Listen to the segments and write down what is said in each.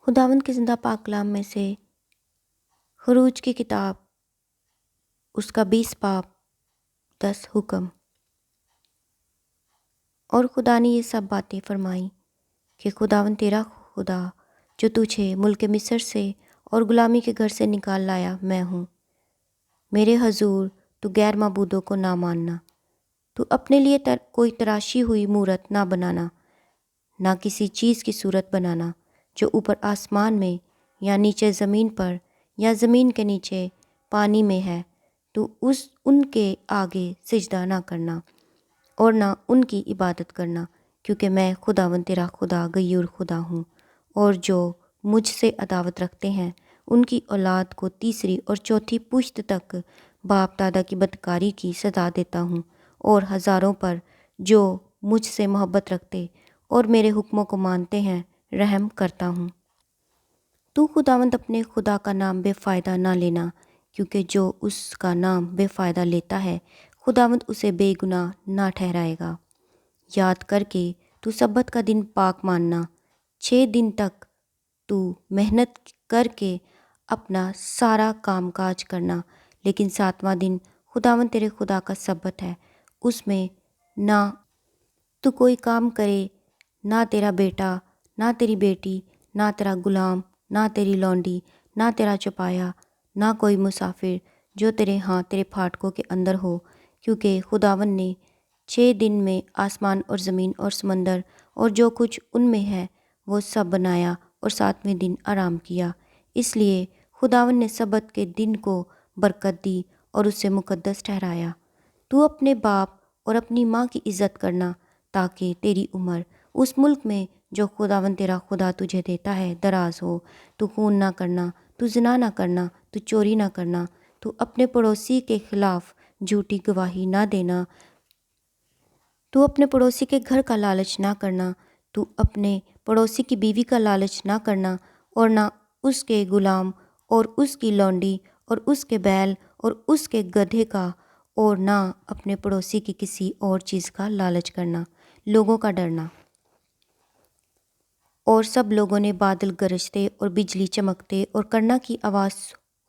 خداوند کے زندہ پاک کلام میں سے خروج کی کتاب اس کا 20 باب 10 حکم۔ اور خدا نے یہ سب باتیں فرمائیں کہ خداوند تیرا خدا جو تجھے ملک مصر سے اور غلامی کے گھر سے نکال لایا میں ہوں۔ میرے حضور تو غیر معبودوں کو نہ ماننا، تو اپنے لیے کوئی تراشی ہوئی مورت نہ بنانا، نہ کسی چیز کی صورت بنانا جو اوپر آسمان میں یا نیچے زمین پر یا زمین کے نیچے پانی میں ہے۔ تو ان کے آگے سجدہ نہ کرنا اور نہ ان کی عبادت کرنا، کیونکہ میں خداوند تیرا خدا غیور خدا ہوں، اور جو مجھ سے عداوت رکھتے ہیں ان کی اولاد کو تیسری اور چوتھی پشت تک باپ دادا کی بدکاری کی سزا دیتا ہوں، اور ہزاروں پر جو مجھ سے محبت رکھتے اور میرے حکموں کو مانتے ہیں رحم کرتا ہوں۔ تو خداوند اپنے خدا کا نام بے فائدہ نہ لینا، کیونکہ جو اس کا نام بے فائدہ لیتا ہے خداوند اسے بے گناہ نہ ٹھہرائے گا۔ یاد کر کے تو سبت کا دن پاک ماننا، 6 دن تک تو محنت کر کے اپنا سارا کام کاج کرنا، لیکن 7واں دن خداوند تیرے خدا کا سبت ہے، اس میں نہ تو کوئی کام کرے، نہ تیرا بیٹا، نہ تیری بیٹی، نہ تیرا غلام، نہ تیری لونڈی، نہ تیرا چپایا، نہ کوئی مسافر جو تیرے تیرے پھاٹکوں کے اندر ہو، کیونکہ خداوند نے 6 دن میں آسمان اور زمین اور سمندر اور جو کچھ ان میں ہے وہ سب بنایا، اور 7ویں دن آرام کیا۔ اس لیے خداوند نے سبت کے دن کو برکت دی اور اسے مقدس ٹھہرایا۔ تو اپنے باپ اور اپنی ماں کی عزت کرنا، تاکہ تیری عمر اس ملک میں جو خداوند تیرا خدا تجھے دیتا ہے دراز ہو۔ تو خون نہ کرنا، تو زنا نہ کرنا، تو چوری نہ کرنا، تو اپنے پڑوسی کے خلاف جھوٹی گواہی نہ دینا، تو اپنے پڑوسی کے گھر کا لالچ نہ کرنا، تو اپنے پڑوسی کی بیوی کا لالچ نہ کرنا، اور نہ اس کے غلام اور اس کی لونڈی اور اس کے بیل اور اس کے گدھے کا، اور نہ اپنے پڑوسی کی کسی اور چیز کا لالچ کرنا۔ لوگوں کا ڈرنا۔ اور سب لوگوں نے بادل گرجتے اور بجلی چمکتے اور کرنا کی آواز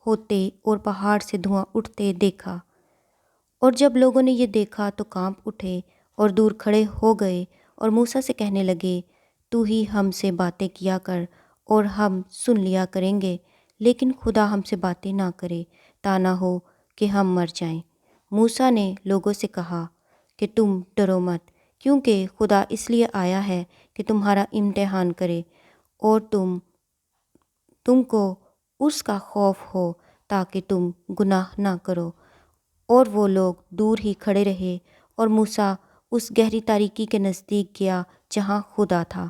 ہوتے اور پہاڑ سے دھواں اٹھتے دیکھا۔ اور جب لوگوں نے یہ دیکھا تو کانپ اٹھے اور دور کھڑے ہو گئے اور موسیٰ سے کہنے لگے، تو ہی ہم سے باتیں کیا کر اور ہم سن لیا کریں گے، لیکن خدا ہم سے باتیں نہ کرے، تا نہ ہو کہ ہم مر جائیں۔ موسیٰ نے لوگوں سے کہا کہ تم ڈرو مت، کیونکہ خدا اس لیے آیا ہے کہ تمہارا امتحان کرے، اور تم کو اس کا خوف ہو تاکہ تم گناہ نہ کرو۔ اور وہ لوگ دور ہی کھڑے رہے، اور موسیٰ اس گہری تاریکی کے نزدیک گیا جہاں خدا تھا،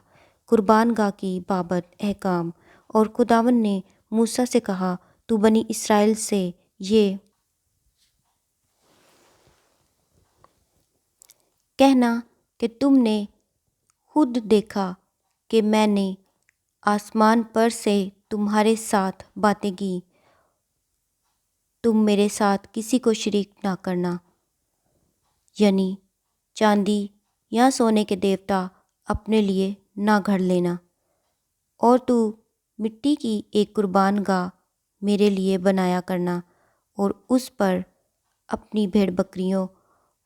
قربان گاہ کی بابت احکام۔ اور خداوند نے موسیٰ سے کہا، تو بنی اسرائیل سے یہ کہنا کہ تم نے خود دیکھا کہ میں نے آسمان پر سے تمہارے ساتھ باتیں کی، تم میرے ساتھ کسی کو شریک نہ کرنا، یعنی چاندی یا سونے کے دیوتا اپنے لیے نہ گھڑ لینا، اور تو مٹی کی ایک قربان گاہ میرے لیے بنایا کرنا، اور اس پر اپنی بھیڑ بکریوں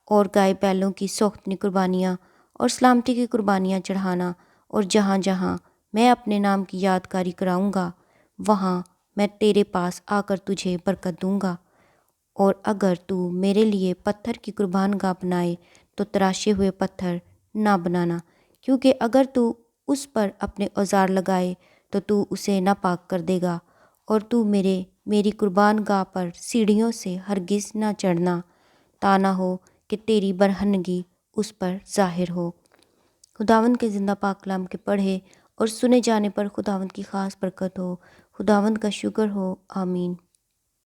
اور گائے بیلوں کی سوختنی قربانیاں اور سلامتی کی قربانیاں چڑھانا، اور جہاں جہاں میں اپنے نام کی یادگاری کراؤں گا وہاں میں تیرے پاس آ کر تجھے برکت دوں گا۔ اور اگر تو میرے لیے پتھر کی قربان گاہ بنائے تو تراشے ہوئے پتھر نہ بنانا، کیونکہ اگر تو اس پر اپنے اوزار لگائے تو اسے ناپاک کر دے گا، اور تو میری قربان گاہ پر سیڑھیوں سے ہرگز نہ چڑھنا، تا نہ ہو کہ تیری برہنگی اس پر ظاہر ہو۔ خداوند کے زندہ پاک کلام کے پڑھے اور سنے جانے پر خداوند کی خاص برکت ہو۔ خداوند کا شکر ہو، آمین۔